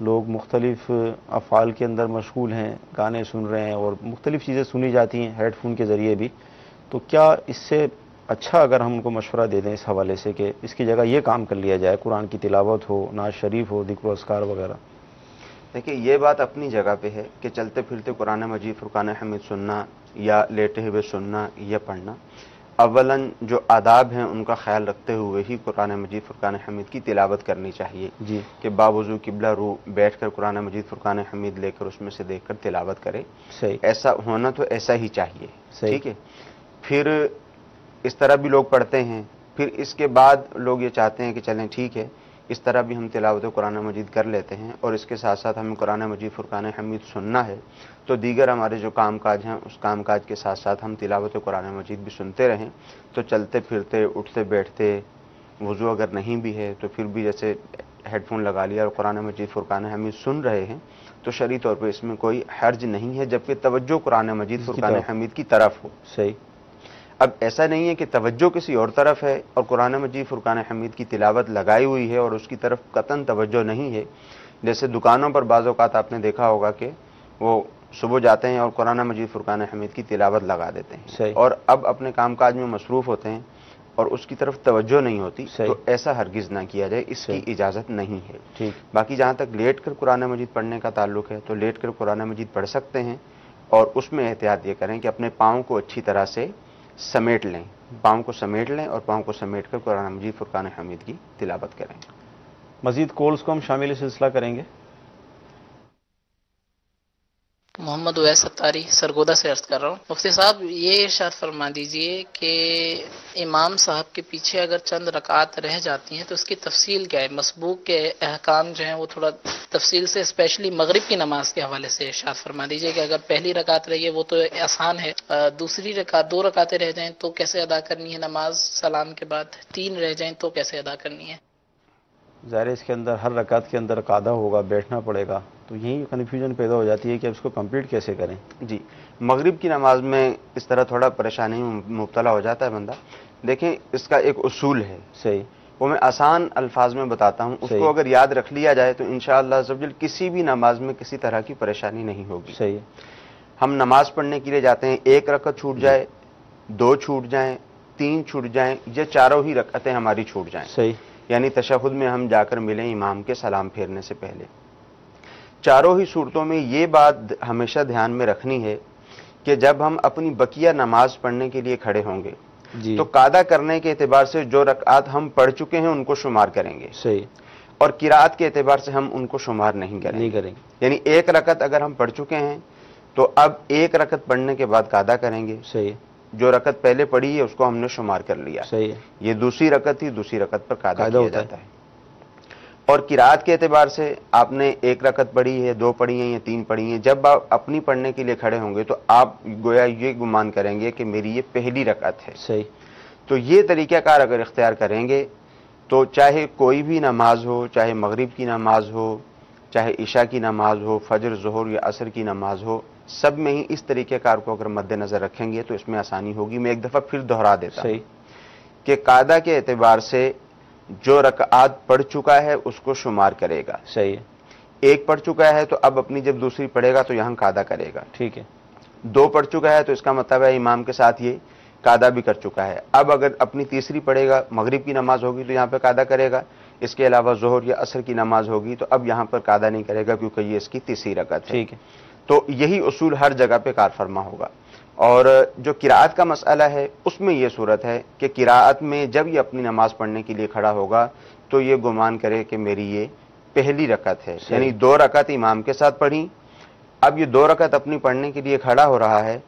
لوگ مختلف افعال کے اندر مشغول ہیں، گانے سن رہے ہیں اور مختلف چیزیں سنی جاتی ہیں ہیڈ فون کے ذریعے بھی، تو کیا اس سے اچھا اگر ہم ان کو مشورہ دے دیں اس حوالے سے کہ اس کی جگہ یہ کام کر لیا جائے، قرآن کی تلاوت ہو، نعت شریف ہو، ذکر و اذکار وغیرہ؟ دیکھیے یہ بات اپنی جگہ پہ ہے کہ چلتے پھرتے قرآن مجید فرقان حمید سننا یا لیٹے ہوئے سننا یا پڑھنا، اولاً جو آداب ہیں ان کا خیال رکھتے ہوئے ہی قرآن مجید فرقان حمید کی تلاوت کرنی چاہیے جی، کہ باوضو قبلہ رو بیٹھ کر قرآن مجید فرقان حمید لے کر اس میں سے دیکھ کر تلاوت کرے، صحیح، ایسا ہونا تو ایسا ہی چاہیے، صحیح، ٹھیک ہے۔ پھر اس طرح بھی لوگ پڑھتے ہیں، پھر اس کے بعد لوگ یہ چاہتے ہیں کہ چلیں ٹھیک ہے اس طرح بھی ہم تلاوت قرآن مجید کر لیتے ہیں اور اس کے ساتھ ساتھ ہمیں قرآن مجید فرقان حمید سننا ہے، تو دیگر ہمارے جو کام کاج ہیں اس کام کاج کے ساتھ ساتھ ہم تلاوت قرآن مجید بھی سنتے رہیں، تو چلتے پھرتے اٹھتے بیٹھتے وضو اگر نہیں بھی ہے تو پھر بھی جیسے ہیڈ فون لگا لیا اور قرآن مجید فرقان حمید سن رہے ہیں تو شرعی طور پہ اس میں کوئی حرج نہیں ہے، جبکہ توجہ قرآن مجید فرقان حمید کی طرف ہو۔ صحیح۔ اب ایسا نہیں ہے کہ توجہ کسی اور طرف ہے اور قرآن مجید فرقان حمید کی تلاوت لگائی ہوئی ہے اور اس کی طرف قطعاً توجہ نہیں ہے، جیسے دکانوں پر بعض اوقات آپ نے دیکھا ہوگا کہ وہ صبح جاتے ہیں اور قرآن مجید فرقان حمید کی تلاوت لگا دیتے ہیں، صحیح، اور اب اپنے کام کاج میں مصروف ہوتے ہیں اور اس کی طرف توجہ نہیں ہوتی، تو ایسا ہرگز نہ کیا جائے، اس کی اجازت نہیں ہے۔ ٹھیک۔ باقی جہاں تک لیٹ کر قرآن مجید پڑھنے کا تعلق ہے تو لیٹ کر قرآن مجید پڑھ سکتے ہیں، اور اس میں احتیاط یہ کریں کہ اپنے پاؤں کو اچھی طرح سے سمیٹ لیں، پاؤں کو سمیٹ لیں اور پاؤں کو سمیٹ کر قرآن مجید فرقان حمید کی تلاوت کریں۔ مزید کالز کو ہم شامل سلسلہ کریں گے۔ محمد اویس ستاری سرگودا سے عرض کر رہا ہوں۔ مفتی صاحب یہ ارشاد فرما دیجئے کہ امام صاحب کے پیچھے اگر چند رکعات رہ جاتی ہیں تو اس کی تفصیل کیا ہے؟ مسبوق کے احکام جو ہیں وہ تھوڑا تفصیل سے، اسپیشلی مغرب کی نماز کے حوالے سے ارشاد فرما دیجئے کہ اگر پہلی رکعت رہی ہے وہ تو آسان ہے، دوسری رکعت 2 رکعتیں رہ جائیں تو کیسے ادا کرنی ہے نماز سلام کے بعد، 3 رہ جائیں تو کیسے ادا کرنی ہے؟ ظاہر اس کے اندر ہر رکعت کے اندر قاعدہ ہوگا، بیٹھنا پڑے گا، تو یہی کنفیوژن پیدا ہو جاتی ہے کہ اب اس کو کمپلیٹ کیسے کریں۔ جی، مغرب کی نماز میں اس طرح تھوڑا پریشانی میں مبتلا ہو جاتا ہے بندہ۔ دیکھیں اس کا ایک اصول ہے، صحیح، وہ میں آسان الفاظ میں بتاتا ہوں، اس کو اگر یاد رکھ لیا جائے تو انشاءاللہ عز و جل کسی بھی نماز میں کسی طرح کی پریشانی نہیں ہوگی۔ صحیح۔ ہم نماز پڑھنے کے لیے جاتے ہیں، 1 رکعت چھوٹ جائے، 2 چھوٹ جائیں، 3 چھوٹ جائیں، یا چاروں ہی رکعتیں ہماری چھوٹ جائیں، صحیح، یعنی تشہد میں ہم جا کر ملیں امام کے سلام پھیرنے سے پہلے، چاروں ہی صورتوں میں یہ بات ہمیشہ دھیان میں رکھنی ہے کہ جب ہم اپنی بقیہ نماز پڑھنے کے لیے کھڑے ہوں گے جی، تو قاعدہ کرنے کے اعتبار سے جو رکعات ہم پڑھ چکے ہیں ان کو شمار کریں گے، صحیح، اور قرات کے اعتبار سے ہم ان کو شمار نہیں کریں گے۔ یعنی 1 رکعت اگر ہم پڑھ چکے ہیں تو اب 1 رکعت پڑھنے کے بعد قاعدہ کریں گے، صحیح، جو رکعت پہلے پڑھی ہے اس کو ہم نے شمار کر لیا، صحیح، یہ دوسری رکعت تھی، دوسری رکعت پر قاعدہ کیا جاتا ہے۔ اور قرات کے اعتبار سے آپ نے 1 رکعت پڑھی ہے، 2 پڑھی ہیں یا 3 پڑھی ہیں، جب آپ اپنی پڑھنے کے لیے کھڑے ہوں گے تو آپ گویا یہ گمان کریں گے کہ میری یہ پہلی رکعت ہے۔ صحیح۔ تو یہ طریقہ کار اگر اختیار کریں گے تو چاہے کوئی بھی نماز ہو، چاہے مغرب کی نماز ہو، چاہے عشاء کی نماز ہو، فجر، ظہر یا عصر کی نماز ہو، سب میں ہی اس طریقہ کار کو اگر مد نظر رکھیں گے تو اس میں آسانی ہوگی۔ میں ایک دفعہ پھر دہرا دیتا ہوں کہ قاعدہ کے اعتبار سے جو رکعات پڑھ چکا ہے اس کو شمار کرے گا، صحیح، 1 پڑھ چکا ہے تو اب اپنی جب دوسری پڑھے گا تو یہاں قاعدہ کرے گا، ٹھیک ہے، 2 پڑھ چکا ہے تو اس کا مطلب ہے امام کے ساتھ یہ قاعدہ بھی کر چکا ہے، اب اگر اپنی تیسری پڑھے گا، مغرب کی نماز ہوگی تو یہاں پہ قاعدہ کرے گا، اس کے علاوہ ظہر یا عصر کی نماز ہوگی تو اب یہاں پر قاعدہ نہیں کرے گا کیونکہ یہ اس کی تیسری رکعت ہے، ٹھیک ہے۔ تو یہی اصول ہر جگہ پہ کار فرما ہوگا۔ اور جو قراءت کا مسئلہ ہے اس میں یہ صورت ہے کہ قراءت میں جب یہ اپنی نماز پڑھنے کے لیے کھڑا ہوگا تو یہ گمان کرے کہ میری یہ پہلی رکعت ہے، یعنی 2 رکعت امام کے ساتھ پڑھی، اب یہ 2 رکعت اپنی پڑھنے کے لیے کھڑا ہو رہا ہے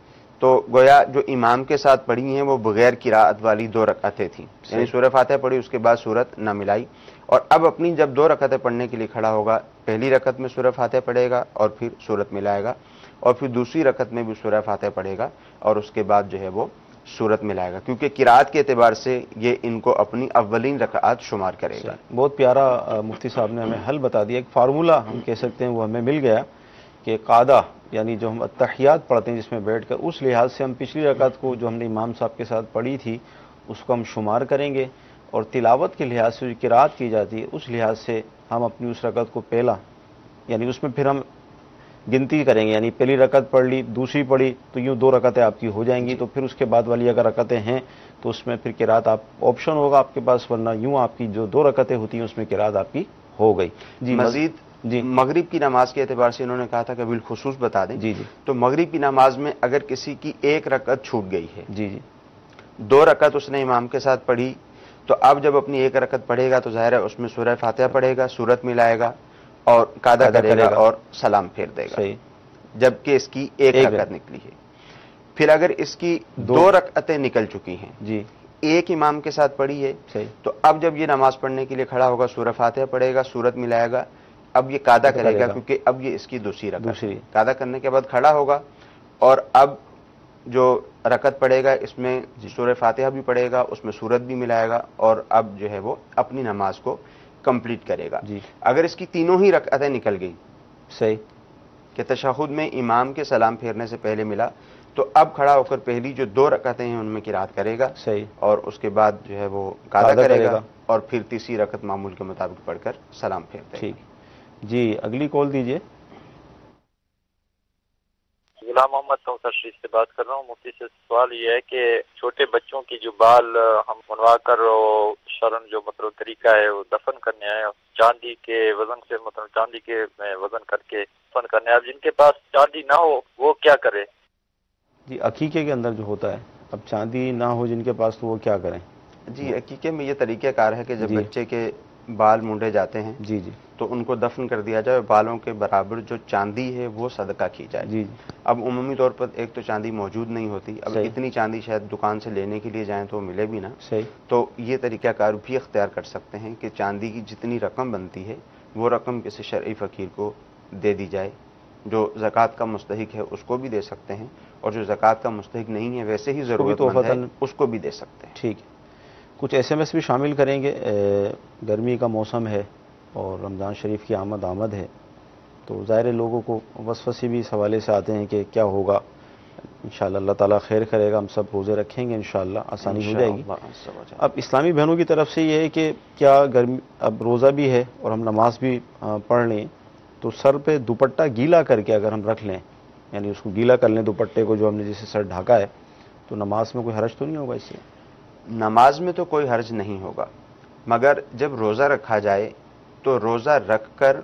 تو گویا جو امام کے ساتھ پڑھی ہیں وہ بغیر قراءت والی 2 رکعتیں تھیں، یعنی سورہ فاتحہ پڑھی اس کے بعد سورت نہ ملائی، اور اب اپنی جب 2 رکعتیں پڑھنے کے لیے کھڑا ہوگا، پہلی رکعت میں سورہ فاتحہ پڑھے گا اور پھر سورت ملائے گا، اور پھر دوسری رکعت میں بھی سورہ فاتحہ پڑھے گا اور اس کے بعد جو ہے وہ سورت ملائے گا، کیونکہ قراءت کے اعتبار سے یہ ان کو اپنی اولین رکعات شمار کرے گا۔ بہت پیارا مفتی صاحب نے ہمیں حل بتا دیا، ایک فارمولہ ہم کہہ سکتے ہیں وہ ہمیں مل گیا کہ قاعدہ یعنی جو ہم التحیات پڑھتے ہیں جس میں بیٹھ کر، اس لحاظ سے ہم پچھلی رکعت کو جو ہم نے امام صاحب کے ساتھ پڑھی تھی اس کو ہم شمار کریں گے، اور تلاوت کے لحاظ سے جو قراءت کی جاتی ہے اس لحاظ سے ہم اپنی اس رکعت کو پہلا یعنی اس میں پھر ہم گنتی کریں گے، یعنی پہلی رکعت پڑھ لی، دوسری پڑھی تو یوں 2 رکعتیں آپ کی ہو جائیں گی، تو پھر اس کے بعد والی اگر رکعتیں ہیں تو اس میں پھر قرات آپ آپشن ہوگا آپ کے پاس، ورنہ یوں آپ کی جو 2 رکعتیں ہوتی ہیں اس میں قرات آپ کی ہو گئی۔ جی مزید جی مغرب کی نماز کے اعتبار سے انہوں نے کہا تھا کہ بالخصوص بتا دیں۔ جی جی تو مغرب کی نماز میں اگر کسی کی 1 رکعت چھوٹ گئی ہے، جی جی 2 رکعت اس نے امام کے ساتھ پڑھی، تو اب جب اپنی 1 رکعت پڑھے گا تو ظاہر ہے اس میں سورہ فاتحہ پڑھے گا، سورت ملائے گا اور قاعدہ کرے گا اور سلام پھیر دے گا، صحیح، جبکہ اس کی 1 رکعت نکلی ہے۔ پھر اگر اس کی 2 رکعتیں نکل چکی ہیں، جی ایک امام کے ساتھ پڑھی ہے، صحیح، تو اب جب یہ نماز پڑھنے کے لیے کھڑا ہوگا سورہ فاتحہ پڑھے گا، سورت ملائے گا، اب یہ قاعدہ کرے گا کیونکہ اب یہ اس کی دوسری رکعت ہے۔ قاعدہ کرنے کے بعد کھڑا ہوگا اور اب جو رکعت پڑھے گا اس میں سورہ فاتحہ بھی پڑھے گا، اس میں سورت بھی ملائے گا اور اب جو ہے وہ اپنی نماز کو کمپلیٹ کرے گا۔ اگر اس کی تینوں ہی رکعتیں نکل گئی، صحیح، کہ تشہد میں امام کے سلام پھیرنے سے پہلے ملا، تو اب کھڑا ہو کر پہلی جو 2 رکعتیں ہیں ان میں قرات کرے گا، صحیح، اور اس کے بعد جو ہے وہ قاعدہ کرے گا اور پھر تیسری رکعت معمول کے مطابق پڑھ کر سلام پھیر دے گا۔ ٹھیک، جی اگلی کال دیجیے۔ غلام محمد کوثر شریف سے بات کر رہا ہوں۔ مفتی سے سوال یہ ہے کہ چھوٹے بچوں کی جو بال ہم منوا کر شرن جو مطلب طریقہ ہے وہ دفن کرنے آئے، چاندی کے وزن سے مطلب چاندی کے وزن کر کے دفن کرنے، اب جن کے پاس چاندی نہ ہو وہ کیا کرے؟ جی عقیقے کے اندر جو ہوتا ہے، اب چاندی نہ ہو جن کے پاس تو وہ کیا کریں؟ جی عقیقے میں یہ طریقہ کار ہے کہ جب بچے کے بال مونڈے جاتے ہیں جی جی تو ان کو دفن کر دیا جائے، بالوں کے برابر جو چاندی ہے وہ صدقہ کی جائے۔ جی اب عمومی طور پر ایک تو چاندی موجود نہیں ہوتی، اب اتنی چاندی شاید دکان سے لینے کے لیے جائیں تو ملے بھی نہ، صحیح، تو یہ طریقہ کار بھی اختیار کر سکتے ہیں کہ چاندی کی جتنی رقم بنتی ہے وہ رقم کسی شرعی فقیر کو دے دی جائے، جو زکوٰۃ کا مستحق ہے اس کو بھی دے سکتے ہیں، اور جو زکوٰۃ کا مستحق نہیں ہے ویسے ہی ضرورت مند ہے اس کو بھی دے سکتے ہیں۔ ٹھیک ہے، کچھ SMS بھی شامل کریں گے۔ گرمی کا موسم ہے اور رمضان شریف کی آمد ہے، تو ظاہر لوگوں کو وسوسے بھی اس حوالے سے آتے ہیں کہ کیا ہوگا۔ انشاءاللہ اللہ تعالیٰ خیر کرے گا، ہم سب روزے رکھیں گے، انشاءاللہ آسانی ہو جائے گی۔ اب اسلامی بہنوں کی طرف سے یہ ہے کہ کیا گرمی اب روزہ بھی ہے اور ہم نماز بھی پڑھ لیں تو سر پہ دوپٹہ گیلا کر کے اگر ہم رکھ لیں، یعنی اس کو گیلا کر لیں دوپٹے کو جو ہم نے جسے سر ڈھاکا ہے، تو نماز میں کوئی حرج تو نہیں ہوگا اس سے؟ نماز میں تو کوئی حرج نہیں ہوگا، مگر جب روزہ رکھا جائے تو روزہ رکھ کر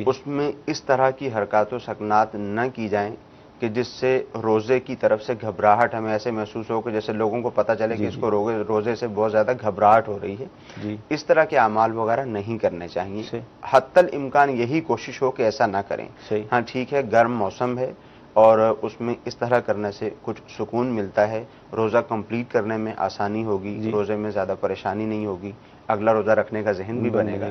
اس میں اس طرح کی حرکات و سکنات نہ کی جائیں کہ جس سے روزے کی طرف سے گھبراہٹ ہمیں ایسے محسوس ہو کہ جیسے لوگوں کو پتہ چلے کہ اس کو روزے سے بہت زیادہ گھبراہٹ ہو رہی ہے۔ اس طرح کے اعمال وغیرہ نہیں کرنے چاہیے، حتی الامکان یہی کوشش ہو کہ ایسا نہ کریں۔ ہاں ٹھیک ہے، گرم موسم ہے اور اس میں اس طرح کرنے سے کچھ سکون ملتا ہے، روزہ کمپلیٹ کرنے میں آسانی ہوگی، روزے میں زیادہ پریشانی نہیں ہوگی، اگلا روزہ رکھنے کا ذہن بھی بنے گا،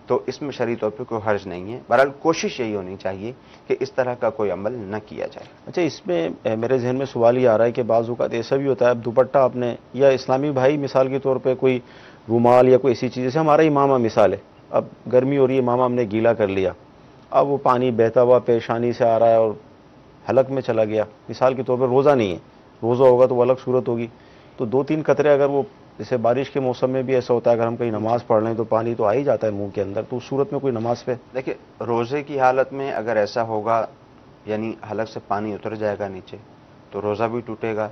تو اس میں شرعی طور پہ کوئی حرج نہیں ہے۔ بہرحال کوشش یہی ہونی چاہیے کہ اس طرح کا کوئی عمل نہ کیا جائے۔ اچھا، اس میں میرے ذہن میں سوال یہ آ رہا ہے کہ بعض اوقات ایسا بھی ہوتا ہے، اب دوپٹہ آپ نے یا اسلامی بھائی مثال کے طور پہ کوئی رومال یا کوئی ایسی چیز، جیسے ہمارا امامہ مثال ہے، اب گرمی ہو رہی ہے، امامہ ہم نے گیلا کر لیا، اب وہ پانی بہتا ہوا پیشانی سے آ رہا ہے اور حلق میں چلا گیا، مثال کے طور پر روزہ نہیں ہے، روزہ ہوگا تو وہ الگ صورت ہوگی، تو 2-3 قطرے اگر وہ، جیسے بارش کے موسم میں بھی ایسا ہوتا ہے اگر ہم کہیں نماز پڑھ لیں تو پانی تو آ ہی جاتا ہے منہ کے اندر، تو اس صورت میں کوئی نماز پہ؟ دیکھیں روزے کی حالت میں اگر ایسا ہوگا، یعنی حلق سے پانی اتر جائے گا نیچے، تو روزہ بھی ٹوٹے گا،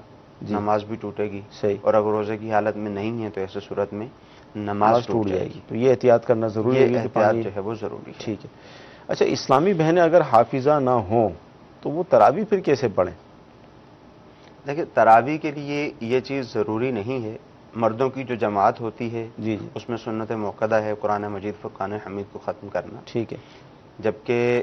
نماز بھی ٹوٹے گی، صحیح، اور اگر روزے کی حالت میں نہیں ہے تو ایسے صورت میں نماز ٹوٹ جائے گی، تو یہ احتیاط کرنا ضروری ہے، یہ احتیاط جو ہے وہ ضروری ہے۔ ٹھیک ہے۔ اچھا، اسلامی بہنیں اگر حافظہ نہ ہوں تو وہ تراویح پھر کیسے پڑھیں؟ دیکھیں تراویح کے لیے یہ چیز ضروری نہیں ہے، مردوں کی جو جماعت ہوتی ہے اس میں سنت موقدہ ہے قرآن مجید فرقان حمید کو ختم کرنا، ٹھیک ہے، جبکہ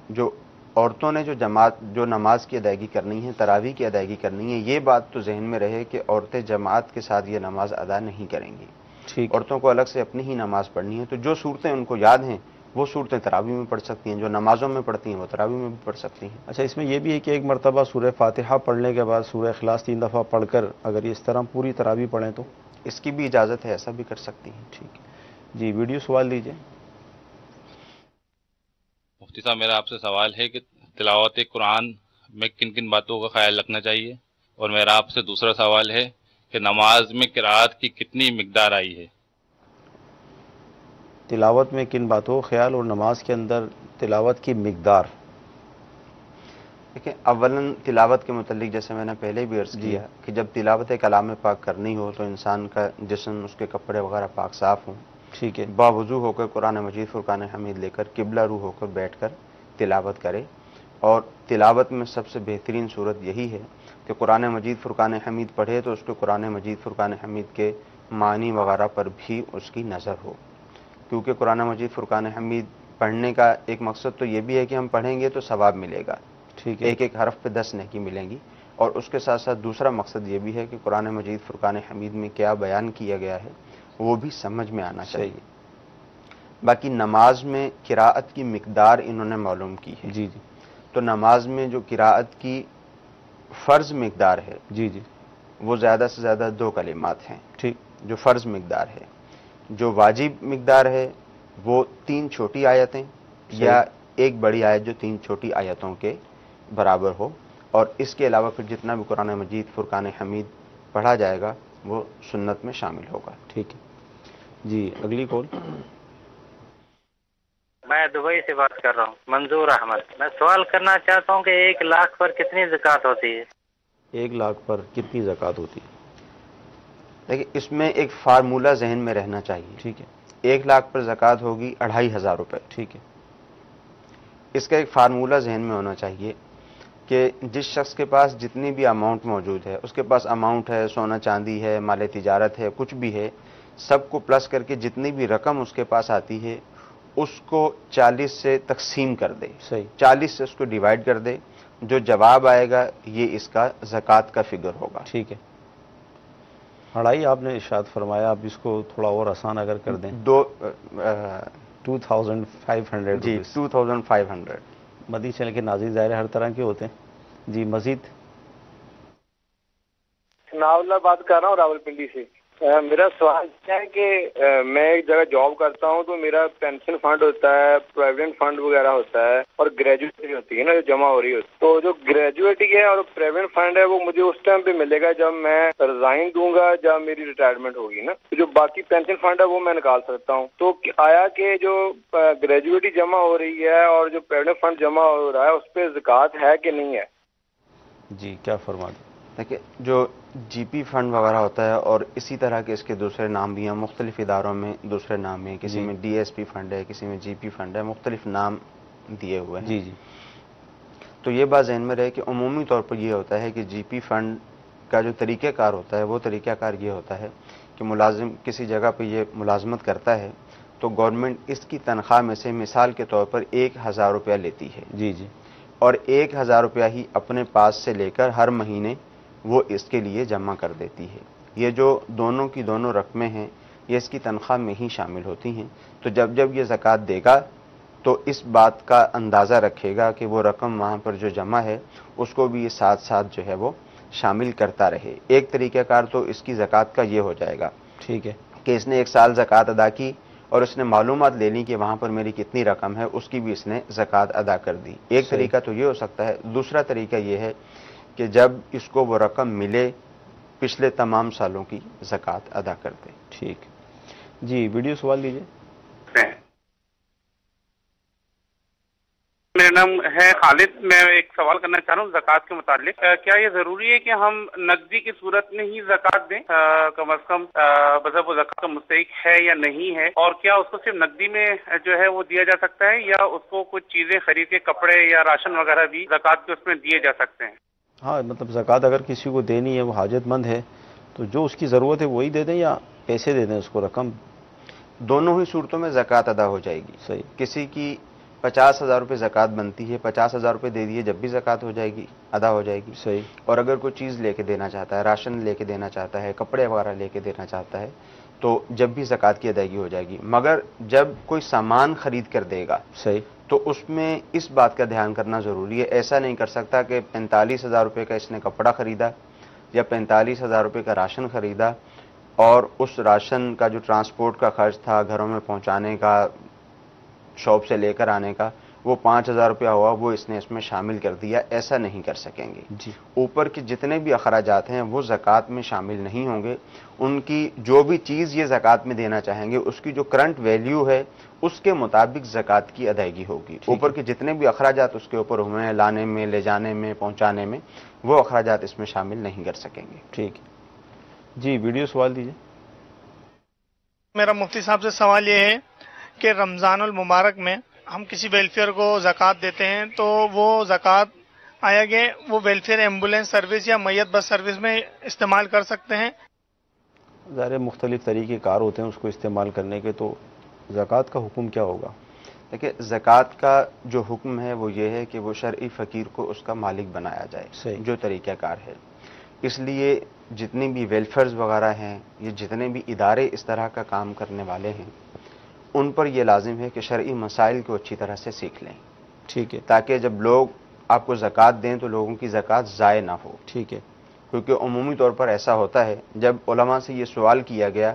جو عورتوں نے جو نماز کی ادائیگی کرنی ہے، تراویح کی ادائیگی کرنی ہے، یہ بات تو ذہن میں رہے کہ عورتیں جماعت کے ساتھ یہ نماز ادا نہیں کریں گی، عورتوں کو الگ سے اپنی ہی نماز پڑھنی ہے، تو جو صورتیں ان کو یاد ہیں وہ صورتیں تراویح میں پڑھ سکتی ہیں، جو نمازوں میں پڑھتی ہیں وہ تراویح میں بھی پڑھ سکتی ہیں۔ اچھا، اس میں یہ بھی ہے کہ ایک مرتبہ سورہ فاتحہ پڑھنے کے بعد سورہ اخلاص 3 دفعہ پڑھ کر اگر اس طرح پوری تراویح پڑھیں تو اس کی بھی اجازت ہے، ایسا بھی کر سکتی ہیں۔ ٹھیک ہے جی، ویڈیو سوال دیجیے۔ مفتی صاحب، میرا آپ سے سوال ہے کہ تلاوت قرآن میں کن کن باتوں کا خیال رکھنا چاہیے، اور میرا آپ سے دوسرا سوال ہے کہ نماز میں قرأت کی کتنی مقدار آئی ہے؟ تلاوت میں کن باتوں کا خیال اور نماز کے اندر تلاوت کی مقدار؟ دیکھیں، اولاً تلاوت کے متعلق جیسے میں نے پہلے بھی عرض کیا کہ جب تلاوت کلام پاک کرنی ہو تو انسان کا جسم، اس کے کپڑے وغیرہ پاک صاف ہوں، ٹھیک ہے، باوضو ہو کر قرآن مجید فرقان حمید لے کر قبلہ رو ہو کر بیٹھ کر تلاوت کرے. اور تلاوت میں سب سے بہترین صورت یہی ہے کہ قرآن مجید فرقان حمید پڑھے تو اس کو قرآن مجید فرقان حمید کے معنی وغیرہ پر بھی اس کی نظر ہو، کیونکہ قرآن مجید فرقان حمید پڑھنے کا ایک مقصد تو یہ بھی ہے کہ ہم پڑھیں گے تو ثواب ملے گا، ٹھیک ہے، ایک ایک حرف پہ 10 نیکی ملیں گی. اور اس کے ساتھ ساتھ دوسرا مقصد یہ بھی ہے کہ قرآن مجید فرقان حمید میں کیا بیان کیا گیا ہے وہ بھی سمجھ میں آنا چاہیے. باقی نماز میں قراءت کی مقدار انہوں نے معلوم کی ہے. جی جی تو نماز میں جو قراءت کی فرض مقدار ہے جی جی وہ زیادہ سے زیادہ 2 کلمات ہیں، ٹھیک، جو فرض مقدار ہے. جو واجب مقدار ہے وہ 3 چھوٹی آیتیں یا ایک بڑی آیت جو 3 چھوٹی آیتوں کے برابر ہو. اور اس کے علاوہ پھر جتنا بھی قرآن مجید فرقان حمید پڑھا جائے گا وہ سنت میں شامل ہوگا. ٹھیک ہے. جی اگلی کال. میں دبئی سے بات کر رہا ہوں، منظور احمد. میں سوال کرنا چاہتا ہوں کہ 1 لاکھ پر کتنی زکوٰۃ ہوتی ہے؟ 1 لاکھ پر کتنی زکوٰۃ ہوتی ہے؟ دیکھیں، اس میں ایک فارمولہ ذہن میں رہنا چاہیے. ٹھیک ہے، 1 لاکھ پر زکوٰۃ ہوگی 2500 روپے. ٹھیک ہے، اس کا ایک فارمولہ ذہن میں ہونا چاہیے کہ جس شخص کے پاس جتنی بھی اماؤنٹ موجود ہے، اس کے پاس اماؤنٹ ہے، سونا چاندی ہے، مال تجارت ہے، کچھ بھی ہے، سب کو پلس کر کے جتنی بھی رقم اس کے پاس آتی ہے اس کو 40 سے تقسیم کر دے، صحیح، 40 سے اس کو ڈیوائڈ کر دے. جو جواب آئے گا یہ اس کا زکوٰۃ کا فگر ہوگا. ٹھیک ہے. 2.5 آپ نے ارشاد فرمایا، آپ اس کو تھوڑا اور آسان اگر کر دیں. 2500 جی 2500. مدی چینل کے ناظرین ظاہر ہر طرح کے ہوتے ہیں. جی مزید. ثناءاللہ بات کر رہا ہوں راول پنڈی سے. میرا سوال یہ ہے کہ میں ایک جگہ جاب کرتا ہوں تو میرا پینشن فنڈ ہوتا ہے، پروویڈنٹ فنڈ وغیرہ ہوتا ہے، اور گریجویٹی ہوتی ہے نا جو جمع ہو رہی ہوتی ہے. تو جو گریجویٹی ہے اور پروویڈنٹ فنڈ ہے وہ مجھے اس ٹائم پہ ملے گا جب میں ریزائن دوں گا، جب میری ریٹائرمنٹ ہوگی نا. جو باقی پینشن فنڈ ہے وہ میں نکال سکتا ہوں. تو آیا کہ جو گریجویٹی جمع ہو رہی ہے اور جو پروویڈنٹ فنڈ جمع ہو رہا ہے اس پہ زکوٰۃ ہے کہ نہیں ہے؟ جی کیا فرما دیں. دیکھیں، جو جی پی فنڈ وغیرہ ہوتا ہے اور اسی طرح کے اس کے دوسرے نام بھی ہیں، مختلف اداروں میں دوسرے نام ہیں، کسی میں ڈی ایس پی فنڈ ہے، کسی میں جی پی فنڈ ہے، مختلف نام دیے ہوئے ہیں. جی جی تو یہ بات ذہن میں رہے کہ عمومی طور پر یہ ہوتا ہے کہ جی پی فنڈ کا جو طریقہ کار ہوتا ہے وہ طریقہ کار یہ ہوتا ہے کہ ملازم کسی جگہ پہ یہ ملازمت کرتا ہے تو گورنمنٹ اس کی تنخواہ میں سے مثال کے طور پر 1000 روپیہ لیتی ہے. جی جی اور 1000 روپیہ ہی اپنے پاس سے لے کر ہر مہینے وہ اس کے لیے جمع کر دیتی ہے. یہ جو دونوں کی دونوں رقمیں ہیں یہ اس کی تنخواہ میں ہی شامل ہوتی ہیں. تو جب جب یہ زکوٰۃ دے گا تو اس بات کا اندازہ رکھے گا کہ وہ رقم وہاں پر جو جمع ہے اس کو بھی یہ ساتھ ساتھ جو ہے وہ شامل کرتا رہے. ایک طریقہ کار تو اس کی زکوٰۃ کا یہ ہو جائے گا، ٹھیک ہے، کہ اس نے 1 سال زکوٰۃ ادا کی اور اس نے معلومات لے لی کہ وہاں پر میری کتنی رقم ہے، اس کی بھی اس نے زکوٰۃ ادا کر دی. ایک طریقہ تو یہ ہو سکتا ہے. دوسرا طریقہ یہ ہے کہ جب اس کو وہ رقم ملے پچھلے تمام سالوں کی زکوٰۃ ادا کر دے. ٹھیک. جی ویڈیو سوال لیجیے. میرا نام ہے خالد. میں ایک سوال کرنا چاہ رہا ہوں زکوٰۃ کے متعلق. کیا یہ ضروری ہے کہ ہم نقدی کی صورت میں ہی زکوٰۃ دیں؟ کم از کم مطلب وہ زکوٰۃ کا مستحق ہے یا نہیں ہے؟ اور کیا اس کو صرف نقدی میں جو ہے وہ دیا جا سکتا ہے یا اس کو کچھ چیزیں خرید کے کپڑے یا راشن وغیرہ بھی زکوٰۃ کے اس میں دیے جا سکتے ہیں؟ ہاں مطلب زکوٰۃ اگر کسی کو دینی ہے، وہ حاجت مند ہے تو جو اس کی ضرورت ہے وہی دے دیں یا پیسے دے دیں اس کو رقم؟ دونوں ہی صورتوں میں زکوٰۃ ادا ہو جائے گی. صحیح. کسی کی 50,000 روپے زکوٰۃ بنتی ہے، 50,000 روپے دے دیے جب بھی زکوٰۃ ہو جائے گی، ادا ہو جائے گی. صحیح. اور اگر کوئی چیز لے کے دینا چاہتا ہے، راشن لے کے دینا چاہتا ہے، کپڑے وغیرہ لے کے دینا چاہتا ہے تو جب بھی زکوٰۃ کی ادائیگی ہو جائے گی. مگر جب کوئی سامان خرید کر دے گا صحیح تو اس میں اس بات کا دھیان کرنا ضروری ہے. ایسا نہیں کر سکتا کہ 45,000 روپے کا اس نے کپڑا خریدا یا 45,000 روپے کا راشن خریدا اور اس راشن کا جو ٹرانسپورٹ کا خرچ تھا، گھروں میں پہنچانے کا، شاپ سے لے کر آنے کا، وہ 5,000 روپیہ ہوا وہ اس نے اس میں شامل کر دیا، ایسا نہیں کر سکیں گے. جی. اوپر کے جتنے بھی اخراجات ہیں وہ زکوٰۃ میں شامل نہیں ہوں گے. ان کی جو بھی چیز یہ زکوٰۃ میں دینا چاہیں گے اس کی جو کرنٹ ویلیو ہے اس کے مطابق زکوٰۃ کی ادائیگی ہوگی. اوپر کے جتنے بھی اخراجات اس کے اوپر ہوئے ہیں، لانے میں، لے جانے میں، پہنچانے میں، وہ اخراجات اس میں شامل نہیں کر سکیں گے. ٹھیک ہے جی. ویڈیو سوال دیجیے. میرا مفتی صاحب سے سوال یہ ہے کہ رمضان المبارک میں ہم کسی ویلفیئر کو زکوٰۃ دیتے ہیں تو وہ زکوٰۃ آیا کہ وہ ویلفیئر ایمبولینس سروس یا میت بس سروس میں استعمال کر سکتے ہیں؟ ظاہر مختلف طریقے کار ہوتے ہیں اس کو استعمال کرنے کے، تو زکوٰۃ کا حکم کیا ہوگا؟ دیکھیں زکوٰۃ کا جو حکم ہے وہ یہ ہے کہ وہ شرعی فقیر کو اس کا مالک بنایا جائے. صحیح. جو طریقہ کار ہے. اس لیے جتنی بھی ویلفیئرز وغیرہ ہیں، یہ جتنے بھی ادارے اس طرح کا کام کرنے والے ہیں، ان پر یہ لازم ہے کہ شرعی مسائل کو اچھی طرح سے سیکھ لیں. ٹھیک ہے. تاکہ جب لوگ آپ کو زکوٰۃ دیں تو لوگوں کی زکوٰۃ ضائع نہ ہو. ٹھیک ہے. کیونکہ عمومی طور پر ایسا ہوتا ہے، جب علماء سے یہ سوال کیا گیا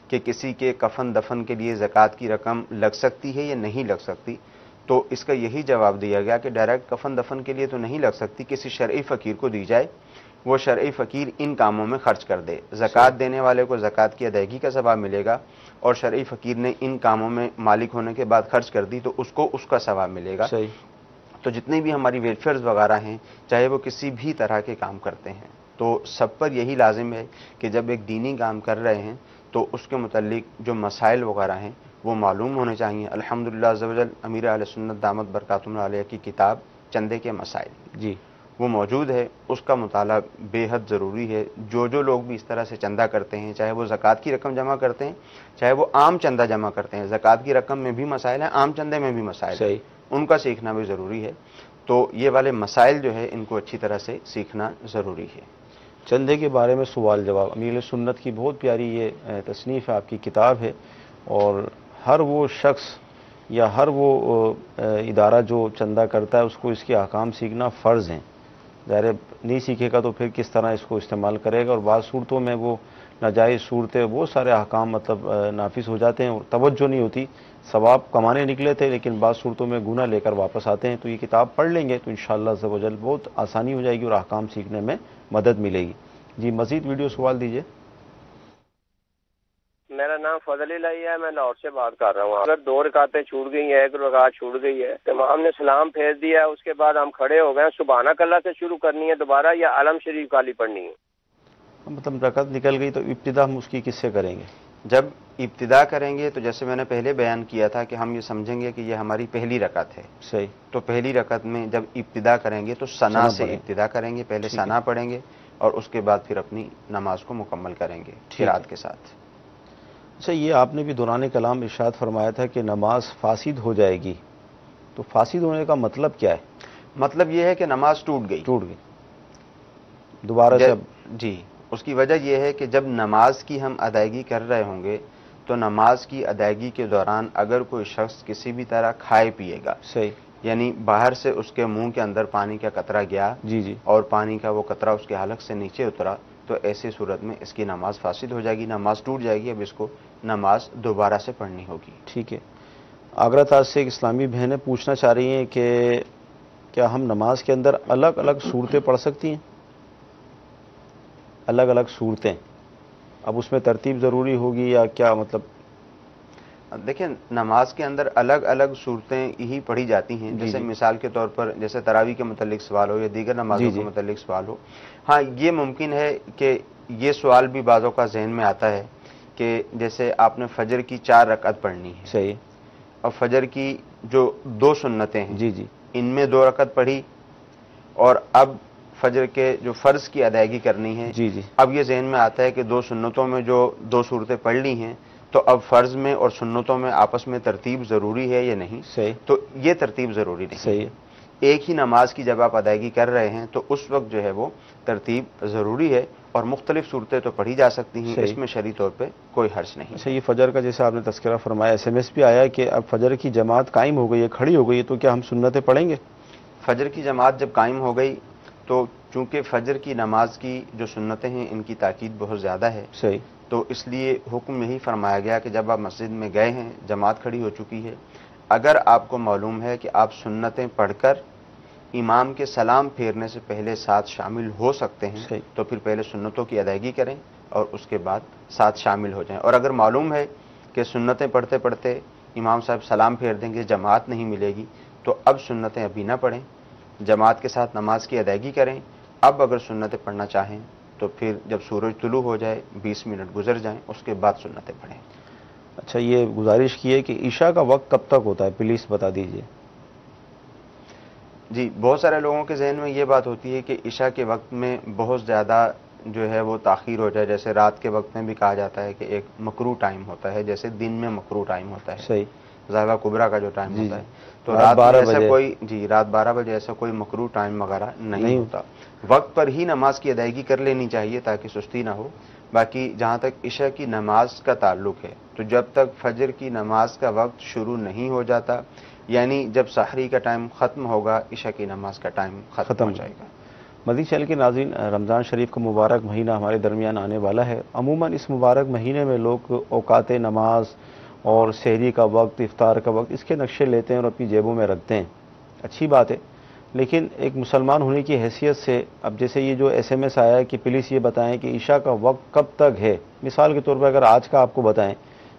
کہ کسی کے کفن دفن کے لیے زکوٰۃ کی رقم لگ سکتی ہے یا نہیں لگ سکتی، تو اس کا یہی جواب دیا گیا کہ ڈائریکٹ کفن دفن کے لیے تو نہیں لگ سکتی، کسی شرعی فقیر کو دی جائے، وہ شرعی فقیر ان کاموں میں خرچ کر دے. زکوٰۃ دینے والے کو زکوٰۃ کی ادائیگی کا ثواب ملے گا، اور شرعی فقیر نے ان کاموں میں مالک ہونے کے بعد خرچ کر دی تو اس کو اس کا ثواب ملے گا. صحیح. تو جتنے بھی ہماری ویلفیئرز وغیرہ ہیں، چاہے وہ کسی بھی طرح کے کام کرتے ہیں، تو سب پر یہی لازم ہے کہ جب ایک دینی کام کر رہے ہیں تو اس کے متعلق جو مسائل وغیرہ ہیں وہ معلوم ہونے چاہیے. الحمدللہ عز و جل امیر اہل سنت دامت برکاتہم علیہ کی کتاب چندے کے مسائل جی وہ موجود ہے. اس کا مطالعہ بے حد ضروری ہے. جو لوگ بھی اس طرح سے چندہ کرتے ہیں، چاہے وہ زکوٰۃ کی رقم جمع کرتے ہیں، چاہے وہ عام چندہ جمع کرتے ہیں، زکوٰۃ کی رقم میں بھی مسائل ہیں، عام چندے میں بھی مسائل ہیں، ان کا سیکھنا بھی ضروری ہے. تو یہ والے مسائل جو ہے ان کو اچھی طرح سے سیکھنا ضروری ہے. چندے کے بارے میں سوال جواب. امیر سنت کی بہت پیاری یہ تصنیف ہے، آپ کی کتاب ہے، اور ہر وہ شخص یا ہر وہ ادارہ جو چندہ کرتا ہے اس کو اس کے احکام سیکھنا فرض ہیں. ظاہر نہیں سیکھے گا تو پھر کس طرح اس کو استعمال کرے گا، اور بعض صورتوں میں وہ ناجائز صورتیں بہت سارے احکام مطلب نافذ ہو جاتے ہیں اور توجہ نہیں ہوتی. ثواب کمانے نکلے تھے لیکن بعض صورتوں میں گناہ لے کر واپس آتے ہیں. تو یہ کتاب پڑھ لیں گے تو انشاءاللہ عز و جل بہت آسانی ہو جائے گی اور احکام سیکھنے میں مدد ملے گی. جی مزید ویڈیو سوال دیجیے. میرا نام فضل الہی ہے، میں لاہور سے بات کر رہا ہوں. اگر 2 رکعتیں چھوٹ گئی ہیں، 1 رکعت چھوٹ گئی ہے، امام نے سلام پھیر دیا ہے، اس کے بعد ہم کھڑے ہو گئے، سبحانک اللہ سے شروع کرنی ہے دوبارہ یا علم شریف کالی پڑھنی ہے؟ مطلب رکعت نکل گئی تو ابتدا ہم اس کی کس سے کریں گے؟ جب ابتدا کریں گے تو جیسے میں نے پہلے بیان کیا تھا کہ ہم یہ سمجھیں گے کہ یہ ہماری پہلی رکعت ہے. صحیح. تو پہلی رکعت میں جب ابتدا کریں گے تو ثنا سے ابتدا کریں گے، پہلے ثنا پڑھیں گے اور اس کے بعد پھر اپنی نماز کو مکمل کریں گے قرات کے ساتھ. اچھا یہ آپ نے بھی دوران کلام ارشاد فرمایا تھا کہ نماز فاسد ہو جائے گی، تو فاسد ہونے کا مطلب کیا ہے؟ مطلب یہ ہے کہ نماز ٹوٹ گئی دوبارہ سے. جی اس کی وجہ یہ ہے کہ جب نماز کی ہم ادائیگی کر رہے ہوں گے تو نماز کی ادائیگی کے دوران اگر کوئی شخص کسی بھی طرح کھائے پیے گا، صحیح، یعنی باہر سے اس کے منہ کے اندر پانی کا قطرہ گیا جی اور پانی کا وہ قطرہ اس کے حلق سے نیچے اترا، تو ایسی صورت میں اس کی نماز فاسد ہو جائے گی، نماز ٹوٹ جائے گی. اب اس کو نماز دوبارہ سے پڑھنی ہوگی. ٹھیک ہے. آگرہ تاج سے ایک اسلامی بہنیں پوچھنا چاہ رہی ہیں کہ کیا ہم نماز کے اندر الگ الگ صورتیں پڑھ سکتی ہیں؟ الگ الگ صورتیں، اب اس میں ترتیب ضروری ہوگی یا کیا مطلب؟ دیکھیں نماز کے اندر الگ الگ صورتیں ہی پڑھی جاتی ہیں. جیسے مثال کے طور پر جیسے تراویح کے متعلق سوال ہو یا دیگر نمازوں کے متعلق سوال ہو. ہاں یہ ممکن ہے کہ یہ سوال بھی بعضوں کا ذہن میں آتا ہے کہ جیسے آپ نے فجر کی 4 رکعت پڑھنی ہے، صحیح، اور فجر کی جو 2 سنتیں ہیں جی ان میں 2 رکعت پڑھی، اور اب فجر کے جو فرض کی ادائیگی کرنی ہے، اب یہ ذہن میں آتا ہے کہ 2 سنتوں میں جو 2 صورتیں پڑھ لی ہیں تو اب فرض میں اور سنتوں میں آپس میں ترتیب ضروری ہے یا نہیں؟ صحیح. تو یہ ترتیب ضروری نہیں. صحیح. ایک ہی نماز کی جب آپ ادائیگی کر رہے ہیں تو اس وقت جو ہے وہ ترتیب ضروری ہے، اور مختلف صورتیں تو پڑھی جا سکتی ہیں. اس میں شرعی طور پہ کوئی حرج نہیں. اچھا یہ فجر کا جیسے آپ نے تذکرہ فرمایا، SMS بھی آیا کہ اب فجر کی جماعت قائم ہو گئی ہے، کھڑی ہو گئی ہے، تو کیا ہم سنتیں پڑھیں گے؟ فجر کی جماعت جب قائم ہو گئی تو چونکہ فجر کی نماز کی جو سنتیں ہیں ان کی تاکید بہت زیادہ ہے، صحیح، تو اس لیے حکم یہی فرمایا گیا کہ جب آپ مسجد میں گئے ہیں، جماعت کھڑی ہو چکی ہے، اگر آپ کو معلوم ہے کہ آپ سنتیں پڑھ کر امام کے سلام پھیرنے سے پہلے ساتھ شامل ہو سکتے ہیں تو پھر پہلے سنتوں کی ادائیگی کریں اور اس کے بعد ساتھ شامل ہو جائیں. اور اگر معلوم ہے کہ سنتیں پڑھتے پڑھتے امام صاحب سلام پھیر دیں گے، جماعت نہیں ملے گی، تو اب سنتیں ابھی نہ پڑھیں، جماعت کے ساتھ نماز کی ادائیگی کریں. اب اگر سنتیں پڑھنا چاہیں تو پھر جب سورج طلوع ہو جائے 20 منٹ گزر جائیں اس کے بعد سنتیں پڑھیں. اچھا، یہ گزارش کی ہے کہ عشاء کا وقت کب تک ہوتا ہے، پلیز بتا دیجئے. جی، بہت سارے لوگوں کے ذہن میں یہ بات ہوتی ہے کہ عشاء کے وقت میں بہت زیادہ جو ہے وہ تاخیر ہو جائے. جیسے رات کے وقت میں بھی کہا جاتا ہے کہ ایک مکروہ ٹائم ہوتا ہے، جیسے دن میں مکروہ ٹائم ہوتا ہے، صحیح، ذائقہ کبریٰ کا جو ٹائم ہوتا ہے، تو رات 12 ایسا بجے، کوئی رات 12 بجے ایسا کوئی مکروہ ٹائم وغیرہ نہیں ہوتا. وقت پر ہی نماز کی ادائیگی کر لینی چاہیے تاکہ سستی نہ ہو. باقی جہاں تک عشاء کی نماز کا تعلق ہے تو جب تک فجر کی نماز کا وقت شروع نہیں ہو جاتا، یعنی جب سحری کا ٹائم ختم ہوگا عشاء کی نماز کا ٹائم ختم ہو جائے گا. مدنی چینل کے ناظرین، رمضان شریف کا مبارک مہینہ ہمارے درمیان آنے والا ہے. عموماً اس مبارک مہینے میں لوگ اوقات نماز اور سحری کا وقت، افطار کا وقت، اس کے نقشے لیتے ہیں اور اپنی جیبوں میں رکھتے ہیں. اچھی بات ہے، لیکن ایک مسلمان ہونے کی حیثیت سے اب جیسے یہ جو ایس ایم ایس آیا ہے کہ پلیز یہ بتائیں کہ عشاء کا وقت کب تک ہے. مثال کے طور پر اگر آج کا آپ کو بتائیں